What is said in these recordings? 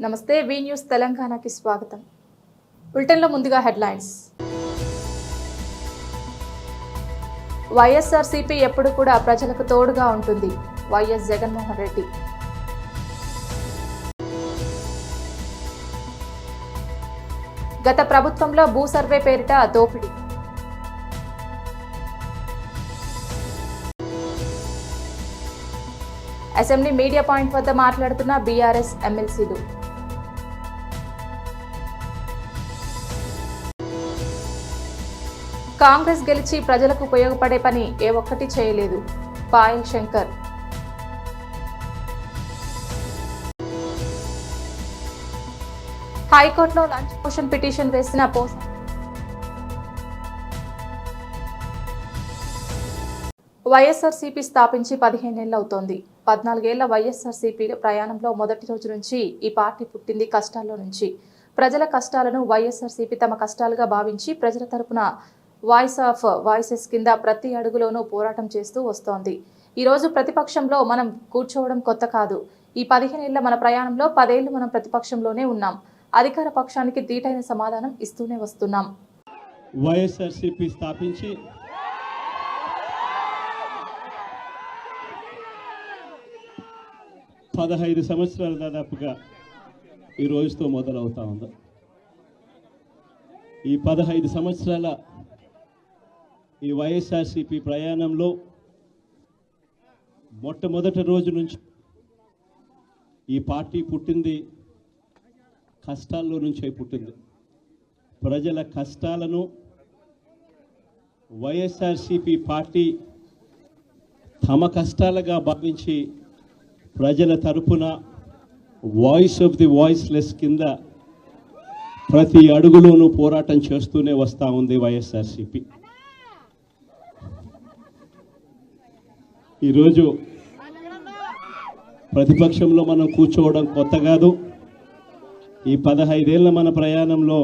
నమస్తే వి న్యూస్ తెలంగాణకి స్వాగతం. బులెటిన్లో ముందుగా హెడ్లైన్స్. వైఎస్ఆర్సీపీ ఎప్పుడు కూడా ప్రజలకు తోడుగా ఉంటుంది. వైఎస్ జగన్మోహన్ రెడ్డి. గత ప్రభుత్వంలో భూ సర్వే పేరిట దోపిడీ. అసెంబ్లీ మీడియా పాయింట్ వద్ద మాట్లాడుతున్న బీఆర్ఎస్ ఎమ్మెల్సీలు. కాంగ్రెస్ గెలిచి ప్రజలకు ఉపయోగపడే పని ఏ ఒక్కటి చేయలేదు. పాయల్ శంకర్. హైకోర్టులో లంచ్ మోషన్ పిటిషన్ వేసిన వైఎస్ఆర్సీపీ స్థాపించి 15 ఏళ్లు అవుతోంది. 14 ఏళ్ల వైఎస్ఆర్సీపీ ప్రయాణంలో మొదటి రోజు నుంచి ఈ పార్టీ పుట్టింది కష్టాల్లో నుంచి. ప్రజల కష్టాలను వైఎస్ఆర్సీపీ తమ కష్టాలుగా భావించి ప్రజల తరపున వాయిస్ ఆఫ్ వాయిసెస్ కింద ప్రతి అడుగులోనూ పోరాటం చేస్తూ వస్తోంది. ఈరోజు ప్రతిపక్షంలో మనం కూర్చోవడం కొత్త కాదు. ఈ 15 ఏళ్ల మన ప్రయాణంలో 10 ఏళ్లు మనం ప్రతిపక్షంలోనే ఉన్నాం. అధికార పక్షానికి దీటైన సమాధానం ఇస్తూనే వస్తున్నాం. వైఎస్ఆర్సీపీ స్థాపించి 15 సంవత్సరాలు దాదాపుగా ఈ రోజుతో మొదలవుతా ఉంది. ఈ 15 సంవత్సరాల ఈ వైఎస్ఆర్సీపీ ప్రయాణంలో మొట్టమొదటి రోజు నుంచి ఈ పార్టీ పుట్టింది కష్టాల్లో నుంచే పుట్టింది. ప్రజల కష్టాలను వైఎస్ఆర్సీపీ పార్టీ తమ కష్టాలుగా భావించి ప్రజల తరపున వాయిస్ ఆఫ్ ది వాయిస్లెస్ కింద ప్రతి అడుగులోనూ పోరాటం చేస్తూనే వస్తూ ఉంది వైఎస్ఆర్సీపీ. ఈరోజు ప్రతిపక్షంలో మనం కూర్చోవడం కొత్త కాదు. ఈ 15 ఏళ్ల మన ప్రయాణంలో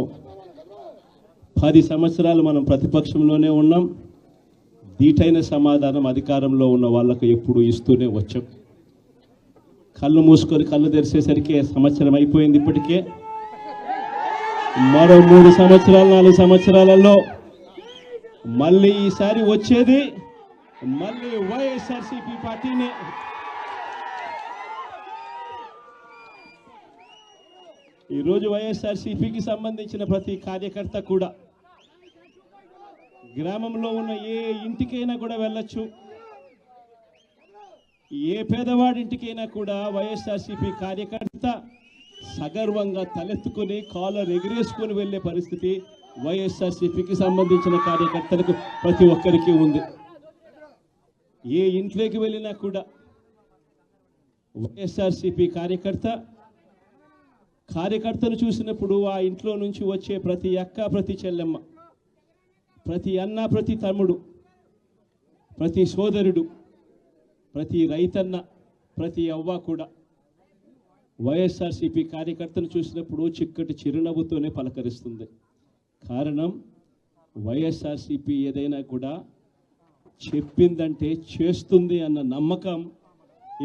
10 సంవత్సరాలు మనం ప్రతిపక్షంలోనే ఉన్నాం. దీటైన సమాధానం అధికారంలో ఉన్న వాళ్ళకు ఎప్పుడు ఇస్తూనే వచ్చాం. కళ్ళు మూసుకొని కళ్ళు తెరిచేసరికి సంవత్సరం అయిపోయింది. ఇప్పటికే మరో 3 సంవత్సరాలు 4 సంవత్సరాలలో మళ్ళీ ఈసారి వచ్చేది మళ్ళీ వైఎస్ఆర్సీపీ పార్టీనే. ఈరోజు వైఎస్ఆర్సీపీకి సంబంధించిన ప్రతి కార్యకర్త కూడా గ్రామంలో ఉన్న ఏ ఇంటికైనా కూడా వెళ్ళొచ్చు. ఏ పేదవాడింటికైనా కూడా వైఎస్ఆర్సీపీ కార్యకర్త సగర్వంగా తలెత్తుకుని కాలర్ ఎగిరేసుకొని వెళ్ళే పరిస్థితి వైఎస్ఆర్సీపీకి సంబంధించిన కార్యకర్తలకు ప్రతి ఒక్కరికి ఉంది. ఏ ఇంట్లోకి వెళ్ళినా కూడా వైఎస్ఆర్సీపీ కార్యకర్తను చూసినప్పుడు ఆ ఇంట్లో నుంచి వచ్చే ప్రతి అక్క, ప్రతి చెల్లెమ్మ, ప్రతి అన్న, ప్రతి తమ్ముడు, ప్రతి సోదరుడు, ప్రతి రైతన్న, ప్రతి అవ్వ కూడా వైఎస్ఆర్సీపీ కార్యకర్తను చూసినప్పుడు చిక్కటి చిరునవ్వుతోనే పలకరిస్తుంది. కారణం వైఎస్ఆర్సీపీ ఏదైనా కూడా చెప్పిందంటే చేస్తుంది అన్న నమ్మకం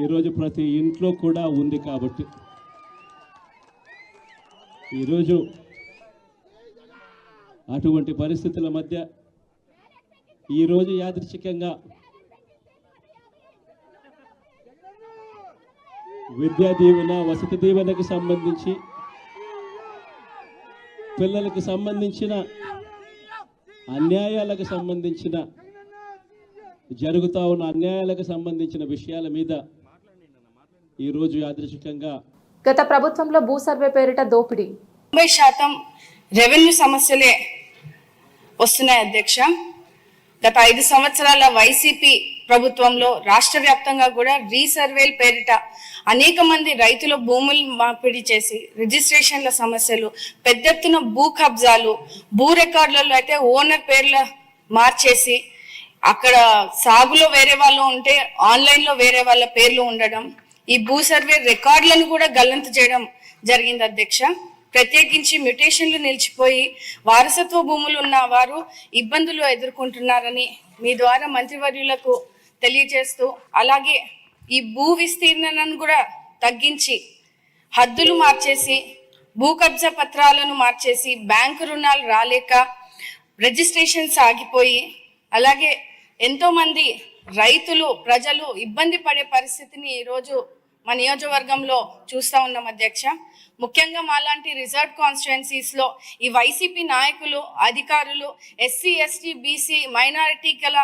ఈరోజు ప్రతి ఇంట్లో కూడా ఉంది. కాబట్టి ఈరోజు అటువంటి పరిస్థితుల మధ్య ఈరోజు యాదృచ్ఛికంగా విద్యా దీవెన, వసతి దీవెనకు సంబంధించి పిల్లలకు సంబంధించిన అన్యాయాలకు సంబంధించిన జరుగుతూ ఉన్న అన్యాయాలకు సంబంధించిన విషయాల మీద ఈరోజు యాదృచ్ఛికంగా గత ప్రభుత్వంలో భూ సర్వే పేరిట దోపిడీ. 90% రెవెన్యూ సమస్యలే వస్తున్నాయి అధ్యక్ష. గత 5 సంవత్సరాల వైసీపీ ప్రభుత్వంలో రాష్ట్ర వ్యాప్తంగా కూడా రీసర్వేల పేరిట అనేక మంది రైతుల భూములు మార్పిడి చేసి రిజిస్ట్రేషన్ల సమస్యలు, పెద్ద ఎత్తున భూ కబ్జాలు, భూ రికార్డులలో అయితే ఓనర్ పేర్ల మార్చేసి అక్కడ సాగులో వేరే వాళ్ళు ఉంటే ఆన్లైన్లో వేరే వాళ్ళ పేర్లు ఉండడం, ఈ భూ సర్వే రికార్డులను కూడా గల్లంతు చేయడం జరిగింది అధ్యక్ష. ప్రత్యేకించి మ్యూటేషన్లు నిలిచిపోయి వారసత్వ భూములు ఉన్న వారు ఇబ్బందులు ఎదుర్కొంటున్నారని మీ ద్వారా మంత్రివర్యులకు తెలియజేస్తూ, అలాగే ఈ భూ విస్తీర్ణను కూడా తగ్గించి హద్దులు మార్చేసి భూ కబ్జా పత్రాలను మార్చేసి బ్యాంకు రుణాలు రాలేక రిజిస్ట్రేషన్స్ ఆగిపోయి అలాగే ఎంతోమంది రైతులు ప్రజలు ఇబ్బంది పడే పరిస్థితిని ఈరోజు మా నియోజకవర్గంలో చూస్తూ ఉన్నాం అధ్యక్ష. ముఖ్యంగా మాలాంటి రిజర్వ్ కాన్స్టిట్యుయెన్సీస్లో ఈ వైసీపీ నాయకులు అధికారులు ఎస్సీ ఎస్టీ బీసీ మైనారిటీ గల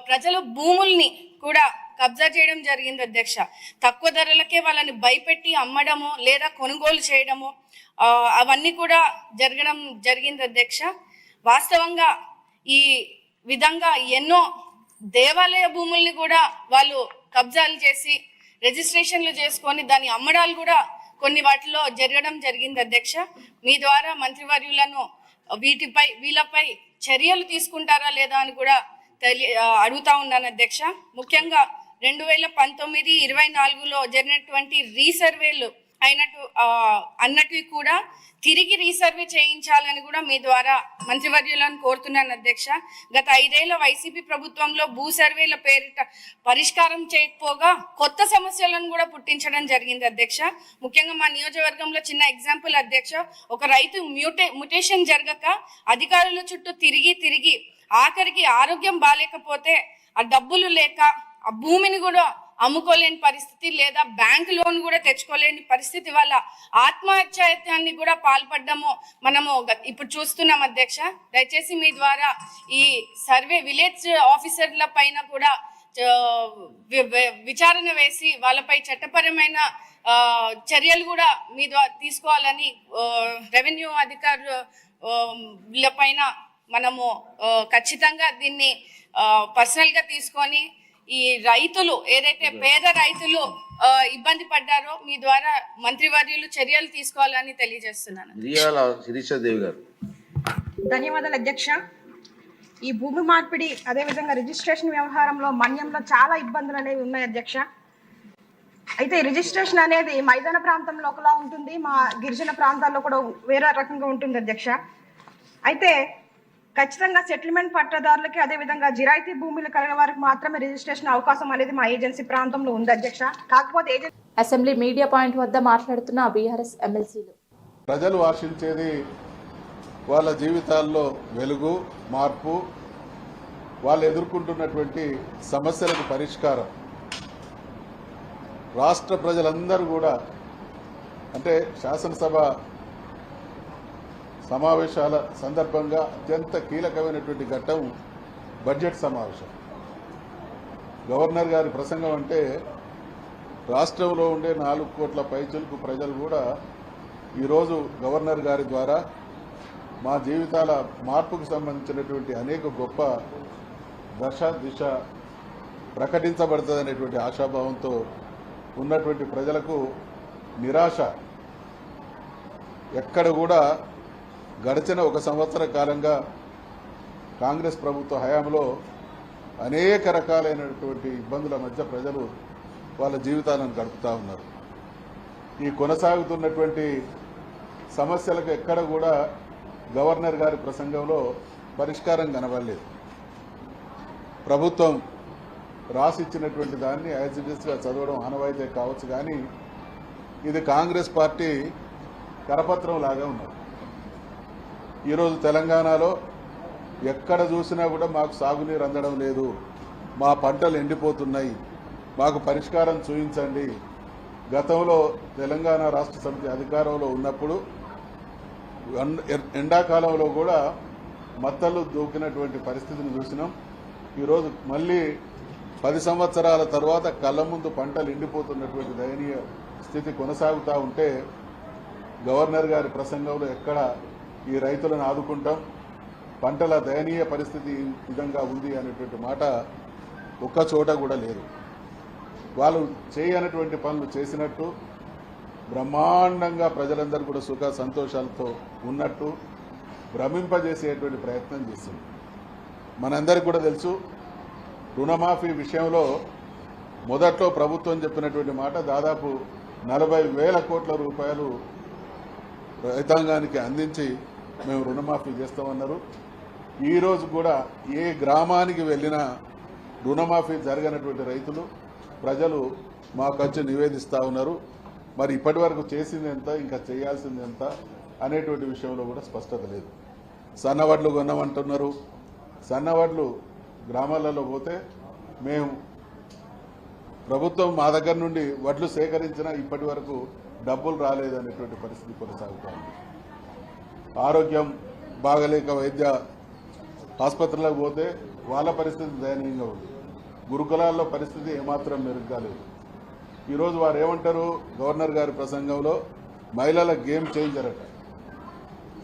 ప్రజల భూముల్ని కూడా కబ్జా చేయడం జరిగింది అధ్యక్ష. తక్కువ ధరలకే వాళ్ళని భయపెట్టి అమ్మడము లేదా కొనుగోలు చేయడము అవన్నీ కూడా జరగడం జరిగింది అధ్యక్ష. వాస్తవంగా ఈ విధంగా ఎన్నో దేవాలయ భూముల్ని కూడా వాళ్ళు కబ్జాలు చేసి రిజిస్ట్రేషన్లు చేసుకొని దాని అమ్మడాలు కూడా కొన్ని వాటిలో జరగడం జరిగింది అధ్యక్ష. మీ ద్వారా మంత్రివర్యులను వీళ్ళపై చర్యలు తీసుకుంటారా లేదా అని కూడా అడుగుతా ఉన్నాను అధ్యక్ష. ముఖ్యంగా 2019-24లో జరిగినటువంటి రీసర్వేలు అన్నట్టు కూడా తిరిగి రీసర్వే చేయించాలని కూడా మీ ద్వారా మంత్రివర్యులను కోరుతున్నాను అధ్యక్ష. గత 5 ఏళ్ల వైసీపీ ప్రభుత్వంలో భూ సర్వేల పేరిట పరిష్కారం చేయకపోగా కొత్త సమస్యలను కూడా పుట్టించడం జరిగింది అధ్యక్ష. ముఖ్యంగా మా నియోజకవర్గంలో చిన్న ఎగ్జాంపుల్ అధ్యక్ష, ఒక రైతు మ్యూటేషన్ జరగక అధికారుల చుట్టూ తిరిగి ఆఖరికి ఆరోగ్యం బాగాలేకపోతే ఆ డబ్బులు లేక ఆ భూమిని కూడా అమ్ముకోలేని పరిస్థితి లేదా బ్యాంక్ లోన్ కూడా తెచ్చుకోలేని పరిస్థితి వల్ల ఆత్మహత్యాన్ని కూడా పాల్పడ్డము మనము ఇప్పుడు చూస్తున్నాం అధ్యక్ష. దయచేసి మీ ద్వారా ఈ సర్వే విలేజ్ ఆఫీసర్ల పైన కూడా విచారణ వేసి వాళ్ళపై చట్టపరమైన చర్యలు కూడా మీ ద్వారా తీసుకోవాలని రెవెన్యూ అధికారుల పైన మనము ఖచ్చితంగా దీన్ని పర్సనల్గా తీసుకొని ఈ రైతులు ఏదైతే పేద రైతులు ఇబ్బంది పడ్డారో మీ ద్వారా మంత్రివర్యులు చర్యలు తీసుకోవాలని తెలియజేస్తున్నాను. ధన్యవాదాలు అధ్యక్ష. ఈ భూమి మార్పిడి అదేవిధంగా రిజిస్ట్రేషన్ వ్యవహారంలో మన్యంలో చాలా ఇబ్బందులు అనేవి ఉన్నాయి అధ్యక్ష. అయితే రిజిస్ట్రేషన్ అనేది మైదాన ప్రాంతంలో ఒకలా ఉంటుంది, మా గిరిజన ప్రాంతాల్లో కూడా వేరే రకంగా ఉంటుంది అధ్యక్ష. అయితే ఖచ్చితంగా సెటిల్మెంట్ పట్టాదారులకి అదేవిధంగా జిరాయితీ భూములు కలిగిన వారికి మాత్రమే రిజిస్ట్రేషన్ అవకాశం అనేది మా ఏజెన్సీ ప్రాంతంలో ఉంది అధ్యక్ష. కాకపోతే అసెంబ్లీ మీడియా పాయింట్ వద్ద మాట్లాడుతున్న బీఆర్ఎస్ ఎమ్మెల్సీలు ప్రజలు ఆశించేది వాళ్ళ జీవితాల్లో వెలుగు, మార్పు, వాళ్ళు ఎదుర్కొంటున్నటువంటి సమస్యలకు పరిష్కారం. రాష్ట్ర ప్రజలందరూ కూడా అంటే శాసనసభ సమావేశాల సందర్భంగా అత్యంత కీలకమైనటువంటి ఘట్టం బడ్జెట్ సమావేశం. గవర్నర్ గారి ప్రసంగం అంటే రాష్ట్రంలో ఉండే 4 కోట్ల పైచిలకు ప్రజలు కూడా ఈరోజు గవర్నర్ గారి ద్వారా మా జీవితాల మార్పుకు సంబంధించినటువంటి అనేక గొప్ప దిశ ప్రకటించబడుతుందనేటువంటి ఆశాభావంతో ఉన్నటువంటి ప్రజలకు నిరాశ. ఎక్కడ కూడా గడిచిన 1 సంవత్సర కాలంగా కాంగ్రెస్ ప్రభుత్వ హయాంలో అనేక రకాలైనటువంటి ఇబ్బందుల మధ్య ప్రజలు వాళ్ళ జీవితాలను గడుపుతూ ఉన్నారు. ఈ కొనసాగుతున్నటువంటి సమస్యలకు ఎక్కడ కూడా గవర్నర్ గారి ప్రసంగంలో పరిష్కారం కనబడలేదు. ప్రభుత్వం రాసిచ్చినటువంటి దాన్ని యాజ్ ఇట్ ఈస్గా చదవడం ఆనవాయితీ కావచ్చు, కానీ ఇది కాంగ్రెస్ పార్టీ కరపత్రం లాగా ఉన్నది. ఈరోజు తెలంగాణలో ఎక్కడ చూసినా కూడా మాకు సాగునీరు అందడం లేదు, మా పంటలు ఎండిపోతున్నాయి, మాకు పరిష్కారం చూపించండి. గతంలో తెలంగాణ రాష్ట్ర సమితి అధికారంలో ఉన్నప్పుడు ఎండాకాలంలో కూడా మత్తలు దూకినటువంటి పరిస్థితిని చూసినాం. ఈరోజు మళ్ళీ 10 సంవత్సరాల తర్వాత కళ్ళ ముందు పంటలు ఎండిపోతున్నటువంటి దయనీయ స్థితి కొనసాగుతూ ఉంటే గవర్నర్ గారి ప్రసంగంలో ఎక్కడ ఈ రైతులను ఆదుకుంటాం, పంటల దయనీయ పరిస్థితి ఈ విధంగా ఉంది అనేటువంటి మాట ఒక్క చోట కూడా లేదు. వాళ్ళు చేయనటువంటి పనులు చేసినట్టు, బ్రహ్మాండంగా ప్రజలందరూ కూడా సుఖ సంతోషాలతో ఉన్నట్టు భ్రమింపజేసేటువంటి ప్రయత్నం చేసింది. మనందరికీ కూడా తెలుసు, రుణమాఫీ విషయంలో మొదట్లో ప్రభుత్వం చెప్పినటువంటి మాట దాదాపు 40,000 కోట్ల రూపాయలు రైతాంగానికి అందించి మేము రుణమాఫీ చేస్తామన్నారు. ఈరోజు కూడా ఏ గ్రామానికి వెళ్ళినా రుణమాఫీ జరగనటువంటి రైతులు ప్రజలు మాకు వచ్చి నివేదిస్తూ ఉన్నారు. మరి ఇప్పటి వరకు చేసింది ఎంత, ఇంకా చేయాల్సింది ఎంత అనేటువంటి విషయంలో కూడా స్పష్టత లేదు. సన్నవడ్లు కొన్నామంటున్నారు. సన్నవడ్లు గ్రామాలలో పోతే మేము ప్రభుత్వం మా దగ్గర నుండి వడ్లు సేకరించినా ఇప్పటి వరకు డబ్బులు రాలేదనేటువంటి పరిస్థితి కొనసాగుతోంది. ఆరోగ్యం బాగలేక వైద్య ఆసుపత్రులకు పోతే వాళ్ళ పరిస్థితి దయనీయంగా ఉంది. గురుకులాల్లో పరిస్థితి ఏమాత్రం మెరుగ్గా లేదు. ఈరోజు వారు ఏమంటారు, గవర్నర్ గారి ప్రసంగంలో మహిళల గేమ్ చేంజర్ అట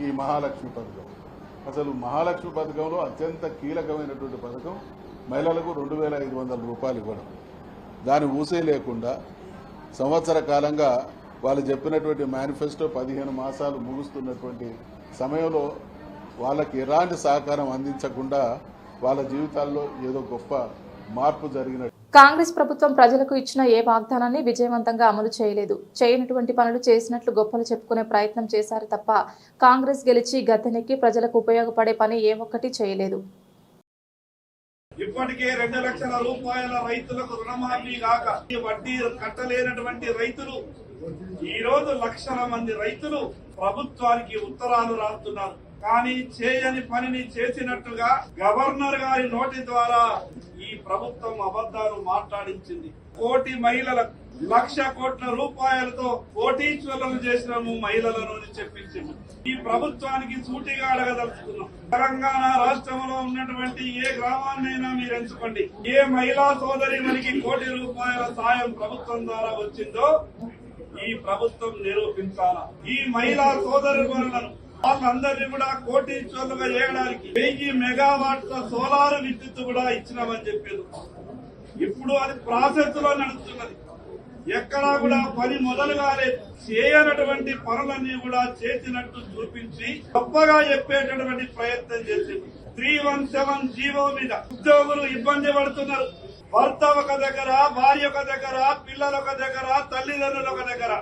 ఈ మహాలక్ష్మి పథకం. అసలు మహాలక్ష్మి పథకంలో అత్యంత కీలకమైనటువంటి పథకం మహిళలకు 2,500 రూపాయలు ఇవ్వడం. దాని ఊసే లేకుండా సంవత్సర కాలంగా వాళ్ళు చెప్పినటువంటి మేనిఫెస్టో 15 మాసాలు ముగుస్తున్నటువంటి సమయంలో వాళ్ళకి ఎలాంటి సహకారం అందించకుండా వాళ్ళ జీవితాల్లో ఏదో గొప్ప మార్పు జరిగినట్టు. కాంగ్రెస్ ప్రభుత్వం ప్రజలకు ఇచ్చిన ఏ వాగ్దానాన్ని విజయవంతంగా అమలు చేయలేదు. చేయనటువంటి పనులు చేసినట్లు గొప్పలు చెప్పుకునే ప్రయత్నం చేశారు తప్ప కాంగ్రెస్ గెలిచి గద్దెనెక్కి ప్రజలకు ఉపయోగపడే పని ఏ ఒక్కటి చేయలేదు. ఇప్పటికే 2 లక్షల రూపాయల రైతులకు రుణమాఫీ కాక వడ్డీ కట్టలేనటువంటి రైతులు ఈ రోజు లక్షల మంది రైతులు ప్రభుత్వానికి ఉత్తరాలు రాస్తున్నారు. కానీ చేయని పనిని చేసినట్టుగా గవర్నర్ గారి నోటి ద్వారా ఈ ప్రభుత్వం అబద్ధాలు మాట్లాడించింది. కోటి మహిళలకు 1,00,000 కోట్ల రూపాయలతో కోటీశ్వరులను చేసినాము మహిళలను చెప్పించింది. ఈ ప్రభుత్వానికి సూటిగా అడగదలుచుకున్నాం. తెలంగాణ రాష్ట్రంలో ఉన్నటువంటి ఏ గ్రామాన్నైనా మీరు ఎంచుకోండి, ఏ మహిళా సోదరి మనకి కోటి రూపాయల సాయం ప్రభుత్వం ద్వారా వచ్చిందో ఈ ప్రభుత్వం నిరూపించాలా. ఈ మహిళా సోదరి వాళ్ళందరినీ కూడా కోటీశ్వరులుగా చేయడానికి 1000 మెగావాట్ల సోలార్ విద్యుత్ కూడా ఇచ్చినామని చెప్పారు. ఇప్పుడు అది ప్రాసెస్ లో నడుస్తున్నది. ఎక్కడా కూడా పని మొదలుగానే చేయనటువంటి పనులన్నీ కూడా చేసినట్టు చూపించి గొప్పగా చెప్పేటటువంటి ప్రయత్నం చేసింది. 317 జీవో మీద ఉద్యోగులు ఇబ్బంది పడుతున్నారు. భర్త ఒక దగ్గర, భార్య ఒక దగ్గర, పిల్లలు ఒక దగ్గర, తల్లిదండ్రులు ఒక దగ్గర,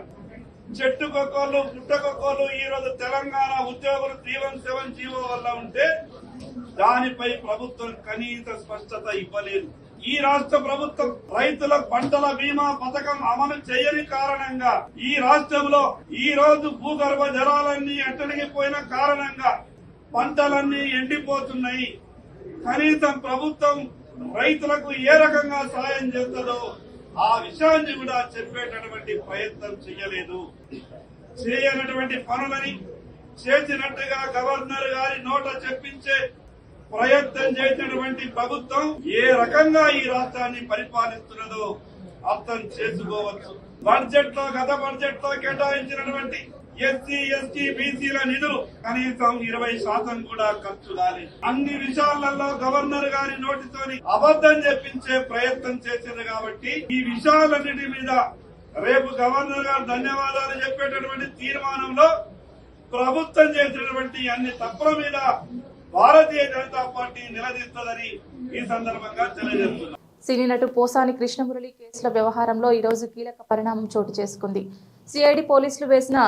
చెట్టుకొక్కలు పుట్టకొక్కలు. ఈ రోజు తెలంగాణ ఉద్యోగులు 317 జీవో వల్ల ఉంటే దానిపై ప్రభుత్వం కనీస స్పష్టత ఇవ్వలేదు. ఈ రాష్ట్ర ప్రభుత్వం రైతుల పంటల బీమా పథకం అమలు చేయని కారణంగా ఈ రాష్ట్రంలో ఈ రోజు భూగర్భ జలాలన్నీ అట్టడిగిపోయిన కారణంగా పంటలన్నీ ఎండిపోతున్నాయి. కనీసం ప్రభుత్వం రైతులకు ఏ రకంగా సాయం చేస్తుందో ఆ విషయాన్ని కూడా చెప్పేటటువంటి ప్రయత్నం చేయలేదు. చేయనటువంటి పనులని చేసినట్టుగా గవర్నర్ గారి నోట చెప్పించే ప్రయత్నం చేసినటువంటి ప్రభుత్వం ఏ రకంగా ఈ రాష్ట్రాన్ని పరిపాలిస్తున్నదో అర్థం చేసుకోవచ్చు. బడ్జెట్ లో గత బడ్జెట్ లో కేటాయించినటువంటి ఎస్సీ, ఎస్టీ, బీసీల నిధులు కనీసం 20% కూడా ఖర్చు కాలేదు. అన్ని విషయాలలో గవర్నర్ గారి నోటితోని అబద్ధం చెప్పించే ప్రయత్నం చేసింది. కాబట్టి ఈ విషయాలన్నిటి మీద రేపు గవర్నర్ గారు ధన్యవాదాలు చెప్పేటటువంటి తీర్మానంలో ప్రభుత్వం చేసినటువంటి అన్ని తప్పుల మీద భారతీయ జనతా పార్టీ నిలదీస్తుందని ఈ సందర్భంగా తెలియజేస్తున్నారు. సినీ నటు పోసాని కృష్ణమురళి కేసుల వ్యవహారంలో ఈ రోజు కీలక పరిణామం చోటు చేసుకుంది. సిఐడి పోలీసులు వేసిన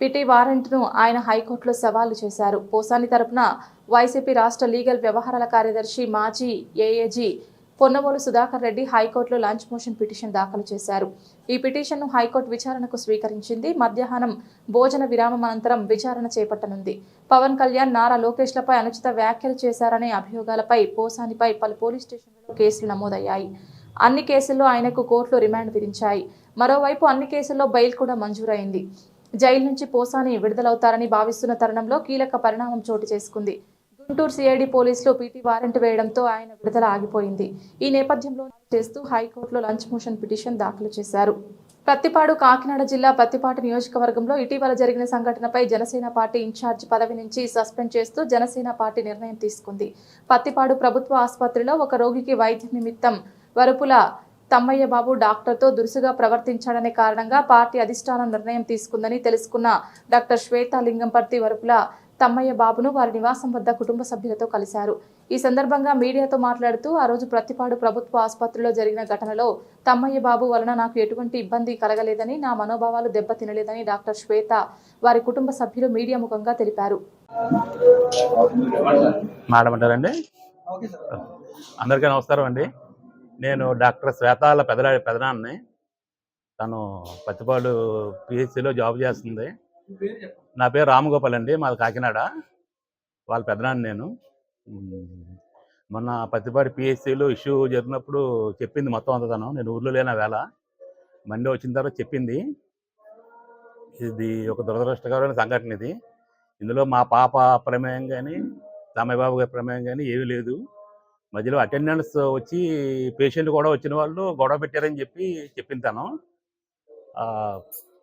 పిటి వారెంట్ను ఆయన హైకోర్టులో సవాలు చేశారు. పోసాని తరపున వైసీపీ రాష్ట్ర లీగల్ వ్యవహారాల కార్యదర్శి మాజీ ఏఏజీ పొన్నవోలు సుధాకర్ రెడ్డి హైకోర్టులో లంచ్ మోషన్ పిటిషన్ దాఖలు చేశారు. ఈ పిటిషన్ను హైకోర్టు విచారణకు స్వీకరించింది. మధ్యాహ్నం భోజన విరామం అనంతరం విచారణ చేపట్టనుంది. పవన్ కళ్యాణ్, నారా లోకేష్లపై అనుచిత వ్యాఖ్యలు చేశారనే అభియోగాలపై పోసానిపై పలు పోలీస్ స్టేషన్లలో కేసులు నమోదయ్యాయి. అన్ని కేసుల్లో ఆయనకు కోర్టులో రిమాండ్ విధించాయి. మరోవైపు అన్ని కేసుల్లో బెయిల్ కూడా మంజూరైంది. జైలు నుంచి పోసాని విడుదలవుతారని భావిస్తున్న తరుణంలో కీలక పరిణామం చోటు చేసుకుంది. గుంటూరు సిఐడి పోలీసులు పీటీ వారెంట్ వేయడంతో ఆయన విడుదల ఆగిపోయింది. ఈ నేపథ్యంలో చేస్తూ హైకోర్టులో లంచ్ మోషన్ పిటిషన్ దాఖలు చేశారు. ప్రత్తిపాడు కాకినాడ జిల్లా ప్రత్తిపాడు నియోజకవర్గంలో ఇటీవల జరిగిన సంఘటనపై జనసేన పార్టీ ఇన్ఛార్జ్ పదవి నుంచి సస్పెండ్ చేస్తూ జనసేన పార్టీ నిర్ణయం తీసుకుంది. ప్రత్తిపాడు ప్రభుత్వ ఆసుపత్రిలో ఒక రోగికి వైద్యం నిమిత్తం వరుపుల తమ్మయ్య బాబు డాక్టర్తో దురుసుగా ప్రవర్తించాడనే కారణంగా పార్టీ అధిష్టానం నిర్ణయం తీసుకుందని తెలుసుకున్న డాక్టర్ శ్వేతా లింగంపర్తి వరుపుల తమ్మయ్య బాబును వారి నివాసం వద్ద కుటుంబ సభ్యులతో కలిశారు. ఈ సందర్భంగా మీడియాతో మాట్లాడుతూ ఆ రోజు ప్రత్తిపాడు ప్రభుత్వ ఆసుపత్రిలో జరిగిన ఘటనలో తమ్మయ్య బాబు వలన నాకు ఎటువంటి ఇబ్బంది కలగలేదని, నా మనోభావాలు దెబ్బతినలేదని డాక్టర్ శ్వేత వారి కుటుంబ సభ్యులు మీడియా ముఖంగా తెలిపారు. అందరికీ నమస్కారం అండి. నేను డాక్టర్ శ్వేతాల పెదనాన్ని. తను పత్తిపాడు పిహెచ్సిలో జాబ్ చేస్తుంది. నా పేరు రామగోపాల్ అండి, మాది కాకినాడ. వాళ్ళ పెద్దనాన్న నేను. మొన్న పత్తిపాడు పిహెచ్సిలో ఇష్యూ జరిగినప్పుడు చెప్పింది మొత్తం అంతా. తను నేను ఊర్లో లేని వేళ మండే వచ్చిన తర్వాత చెప్పింది. ఇది ఒక దురదృష్టకరమైన సంఘటన. ఇది ఇందులో మా పాప ప్రమేయం కానీ రామయ్యబాబు గారి ప్రమేయం కానీ ఏమీ లేదు. మధ్యలో అటెండెన్స్ వచ్చి పేషెంట్ కూడా వచ్చిన వాళ్ళు గొడవ పెట్టారని చెప్పింది తను.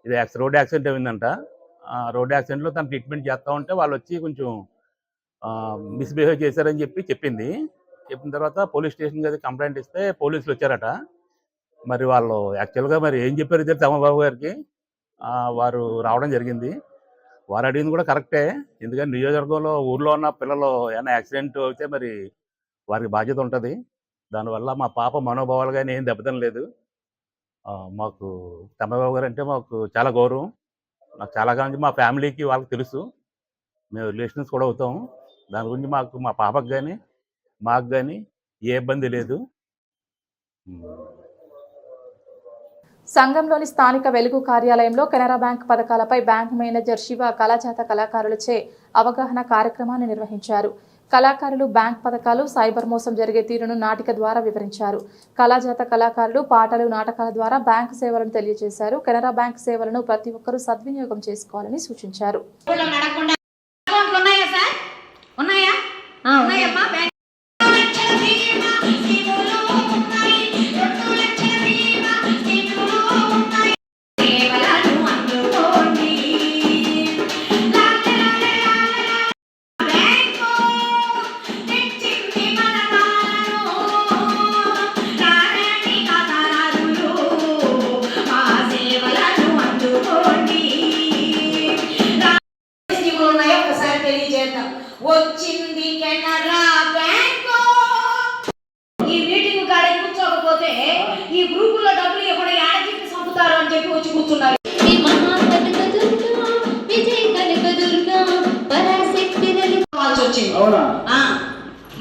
ఇది రోడ్ యాక్సిడెంట్ అయిందంట. రోడ్ యాక్సిడెంట్లో తను ట్రీట్మెంట్ చేస్తూ ఉంటే వాళ్ళు వచ్చి కొంచెం మిస్బిహేవ్ చేశారని చెప్పింది. చెప్పిన తర్వాత పోలీస్ స్టేషన్కి అది కంప్లైంట్ ఇస్తే పోలీసులు వచ్చారట. మరి వాళ్ళు యాక్చువల్గా మరి ఏం చెప్పారు ఇద్దరు రామబాబు గారికి, వారు రావడం జరిగింది. వారు అడిగింది కూడా కరెక్టే. ఎందుకంటే నియోజకవర్గంలో ఊర్లో ఉన్న పిల్లలు ఏమైనా యాక్సిడెంట్ అయితే మరి వారికి బాధ్యత ఉంటుంది. దానివల్ల మా పాప మనోభావాలు కానీ ఏం దెబ్బతినలేదు. మాకు రామబాబు గారు అంటే మాకు చాలా గౌరవం. నాకు చాలా కాలం మా ఫ్యామిలీకి వాళ్ళకి తెలుసు, మేము రిలేషన్స్ కూడా అవుతాము. దాని గురించి మాకు మా పాపకు కానీ మాకు కానీ ఏ ఇబ్బంది లేదు. సంఘంలోని స్థానిక వెలుగు కార్యాలయంలో కెనరా బ్యాంక్ పథకాలపై బ్యాంక్ మేనేజర్ శివ కళాజాత కళాకారులచే అవగాహన కార్యక్రమాన్ని నిర్వహించారు. కళాకారులు బ్యాంక్ పథకాలు, సైబర్ మోసం జరిగే తీరును నాటిక ద్వారా వివరించారు. కళాజాత కళాకారులు పాటలు, నాటకాల ద్వారా బ్యాంకు సేవలను తెలియజేశారు. కెనరా బ్యాంక్ సేవలను ప్రతి ఒక్కరూ సద్వినియోగం చేసుకోవాలని సూచించారు. వచ్చింది కెనరా బ్యాంకు. ఈ మీటింగ్ కాడ కూర్చోకపోతే ఈ గ్రూపులో డబ్బులు ఎప్పుడు యాడకి చంపుతారు అని చెప్పి వచ్చి కూర్చున్నారు.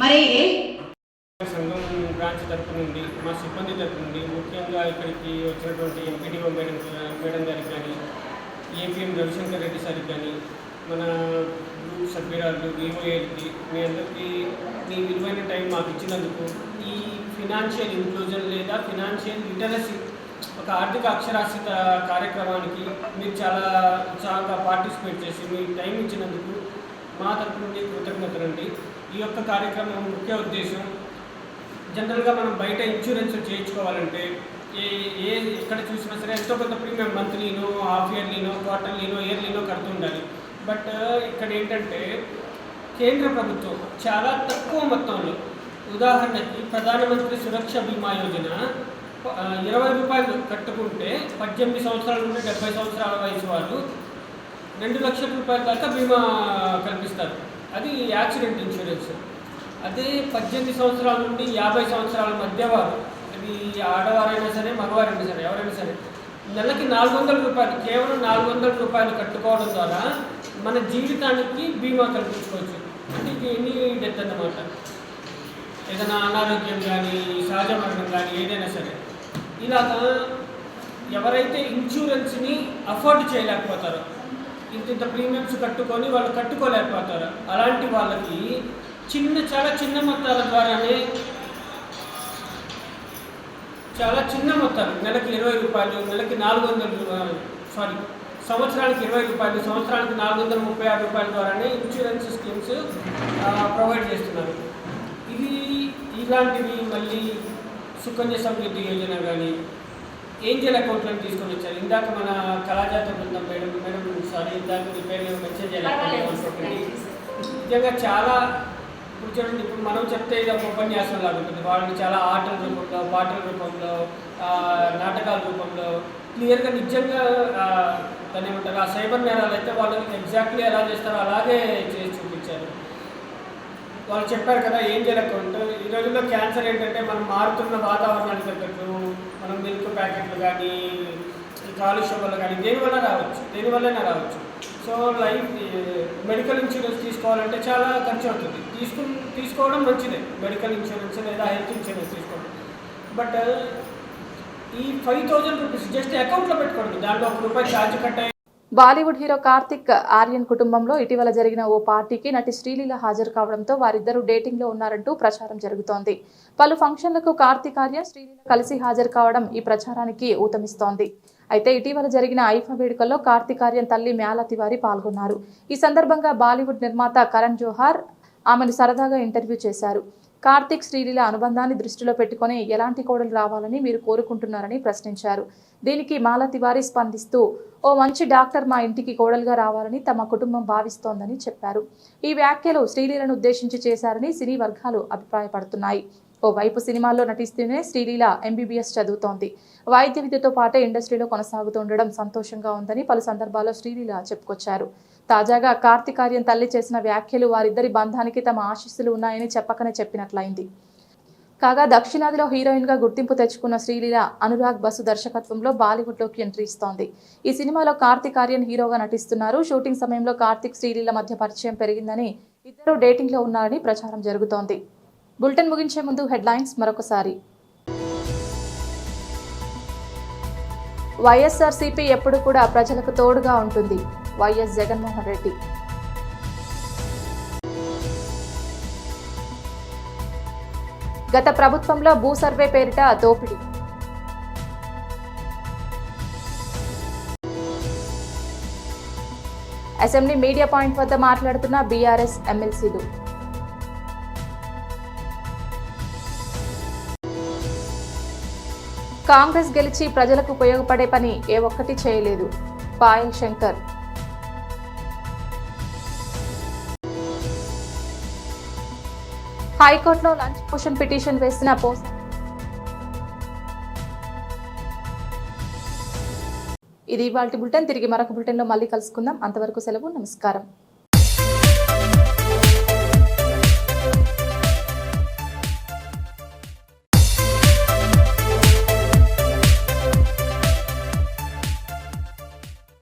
మరి సంఘం బ్రాంచ్ తరఫు నుండి, మా సిబ్బంది తరఫు నుండి, ముఖ్యంగా ఇక్కడికి వచ్చినటువంటి ఎంపీడీఓ మేడం గారికి కానీ, ఏపీఎం రవిశంకర్ రెడ్డి సార్కి కానీ, మన గ్రూప్ సభ్యురాలు వివోఏకి, మీ అందరికీ మీ విలువైన టైం మాకు ఇచ్చినందుకు, ఈ ఫినాన్షియల్ ఇంక్లూజన్ లేదా ఫినాన్షియల్ లిటరసీ ఒక ఆర్థిక అక్షరాస్యత కార్యక్రమానికి మీరు చాలా ఉత్సాహంగా పార్టిసిపేట్ చేసి మీ టైం ఇచ్చినందుకు మా తరఫు నుండి కృతజ్ఞతలండి. ఈ యొక్క కార్యక్రమం ముఖ్య ఉద్దేశం, జనరల్గా మనం బయట ఇన్సూరెన్స్ చేయించుకోవాలంటే ఎక్కడ చూసినా సరే ఎంతో కొంత ప్రీమియం మంత్లీనో, హాఫ్ ఇయర్లీనో, క్వార్టర్లీనో, ఇయర్లీనో కడుతూ ఉండాలి. బట్ ఇక్కడ ఏంటంటే కేంద్ర ప్రభుత్వం చాలా తక్కువ మొత్తంలో, ఉదాహరణకి ప్రధానమంత్రి సురక్ష బీమా యోజన 20 రూపాయలు కట్టుకుంటే 18 సంవత్సరాల నుండి 70 సంవత్సరాల వయసు వాళ్ళు 2 లక్షల రూపాయల దాకా బీమా కల్పిస్తారు. అది యాక్సిడెంట్ ఇన్సూరెన్స్. అదే 18 సంవత్సరాల నుండి 50 సంవత్సరాల మధ్య వారు, అది ఆడవారైనా సరే మగవారైనా సరే ఎవరైనా సరే, నెలకి 400 రూపాయలు, కేవలం 400 రూపాయలు కట్టుకోవడం ద్వారా మన జీవితానికి బీమా కల్పించుకోవచ్చు. అంటే ఇది ఎనీ డెత్ అన్నమాట. ఏదైనా అనారోగ్యం కానీ, సహజ మరణం కానీ, ఏదైనా సరే ఇలాగా ఎవరైతే ఇన్సూరెన్స్ని అఫోర్డ్ చేయలేకపోతారో, ఇంత ప్రీమియమ్స్ కట్టుకొని వాళ్ళు కట్టుకోలేకపోతారు, అలాంటి వాళ్ళకి చాలా చిన్న మొత్తాల ద్వారానే, చాలా చిన్న మొత్తాలు, నెలకి 20 రూపాయలు, నెలకి 400, సంవత్సరానికి 20 రూపాయలు, సంవత్సరానికి 436 రూపాయల ద్వారానే ఇన్సూరెన్స్ స్కీమ్స్ ప్రొవైడ్ చేస్తున్నారు. ఇలాంటివి మళ్ళీ సుకన్య సమృద్ధి యోజన కానీ, ఏంజల్ అకౌంట్లను తీసుకొని వచ్చారు. ఇందాక మన కళాజాత బృందం మేడం ఇందాక మీ పేరు మెసేజ్ చేయాలి. నిజంగా చాలా, ఇప్పుడు చూడండి, ఇప్పుడు మనం చెప్తే ఇది ఒక ఉపన్యాసం లాగా ఉంటుంది. వాళ్ళని చాలా ఆటల రూపంలో, పాటల రూపంలో, నాటకాల రూపంలో క్లియర్గా నిజంగా దాన్ని ఏమంటారు, ఆ సైబర్ నేరాలు అయితే వాళ్ళు ఎగ్జాక్ట్లీ ఎలా చేస్తారో అలాగే చేసి చూపించారు. వాళ్ళు చెప్పారు కదా ఏంజల్ అకౌంట్. ఈ రోజుల్లో క్యాన్సర్ ఏంటంటే మనం మారుతున్న వాతావరణానికి తగ్గట్టు మనం మిల్క్ ప్యాకెట్లు కానీ, కాలుష్యం వల్ల కానీ, దేనివల్లైనా రావచ్చు. సో మెడికల్ ఇన్సూరెన్స్ తీసుకోవాలంటే చాలా ఖర్చు అవుతుంది. తీసుకోవడం మంచిదే, మెడికల్ ఇన్సూరెన్స్ లేదా హెల్త్ ఇన్సూరెన్స్ తీసుకోవడం. బట్ ఈ 5,000 రూపీస్ జస్ట్ అకౌంట్లో పెట్టుకోండి, దాంట్లో ₹1 ఛార్జ్ కట్ అయ్యి. బాలీవుడ్ హీరో కార్తిక్ ఆర్యన్ కుటుంబంలో ఇటీవల జరిగిన ఓ పార్టీకి నటి శ్రీలీల హాజరు కావడంతో వారిద్దరూ డేటింగ్ లో ఉన్నారంటూ ప్రచారం జరుగుతోంది. పలు ఫంక్షన్లకు కార్తిక్ ఆర్యన్ శ్రీలీల కలిసి హాజరు కావడం ఈ ప్రచారానికి ఊతమిస్తోంది. అయితే ఇటీవల జరిగిన ఐఫా వేడుకల్లో కార్తిక్ ఆర్యన్ తల్లి మ్యాలా తివారీ పాల్గొన్నారు. ఈ సందర్భంగా బాలీవుడ్ నిర్మాత కరణ్ జోహార్ ఆమెను సరదాగా ఇంటర్వ్యూ చేశారు. కార్తిక్ శ్రీలీల అనుబంధాన్ని దృష్టిలో పెట్టుకుని ఎలాంటి కోడలు రావాలని మీరు కోరుకుంటున్నారని ప్రశ్నించారు. దీనికి మాలా తివారీ స్పందిస్తూ, ఓ మంచి డాక్టర్ మా ఇంటికి కోడలుగా రావాలని తమ కుటుంబం భావిస్తోందని చెప్పారు. ఈ వ్యాఖ్యలు శ్రీలీలను ఉద్దేశించి చేశారని సినీ వర్గాలు అభిప్రాయపడుతున్నాయి. ఓవైపు సినిమాల్లో నటిస్తూనే శ్రీలీల MBBS చదువుతోంది. వైద్య విద్యతో పాటే ఇండస్ట్రీలో కొనసాగుతుండడం సంతోషంగా ఉందని పలు సందర్భాల్లో శ్రీలీల చెప్పుకొచ్చారు. తాజాగా కార్తిక్ ఆర్యన్ తల్లి చేసిన వ్యాఖ్యలు వారిద్దరి బంధానికి తమ ఆశీస్సులు ఉన్నాయని చెప్పకనే చెప్పినట్లయింది. కాగా దక్షిణాదిలో హీరోయిన్ గా గుర్తింపు తెచ్చుకున్న శ్రీలీల అనురాగ్ బసు దర్శకత్వంలో బాలీవుడ్ లోకి ఎంట్రీ ఇస్తోంది. ఈ సినిమాలో కార్తిక్ ఆర్యన్ హీరోగా నటిస్తున్నారు. షూటింగ్ సమయంలో కార్తిక్ శ్రీలీల మధ్య పరిచయం పెరిగిందని, ఇద్దరు డేటింగ్ లో ఉన్నారని ప్రచారం జరుగుతోంది. బులెటిన్ ముగించే ముందు హెడ్లైన్స్ మరొకసారి. వైఎస్ఆర్సీపీ ఎప్పుడు కూడా ప్రజలకు తోడుగా ఉంటుంది. వైఎస్ జగన్మోహన్ రెడ్డి. గత ప్రభుత్వంలో భూ సర్వే పేరిట దోపిడీ. అసెంబ్లీ మీడియా పాయింట్ వద్ద మాట్లాడుతున్న బీఆర్ఎస్ ఎమ్మెల్సీలు. కాంగ్రెస్ గెలిచి ప్రజలకు ఉపయోగపడే పని ఏ ఒక్కటి చేయలేదు. పాయల్ శంకర్. హైకోర్టులో లంచ్ మోషన్ పిటిషన్ వేసిన ఇది ఇవాల్టి బులెటిన్. తిరిగి మరొక బులెటిన్లో మళ్ళీ కలుసుకుందాం. అంతవరకు సెలవు. నమస్కారం.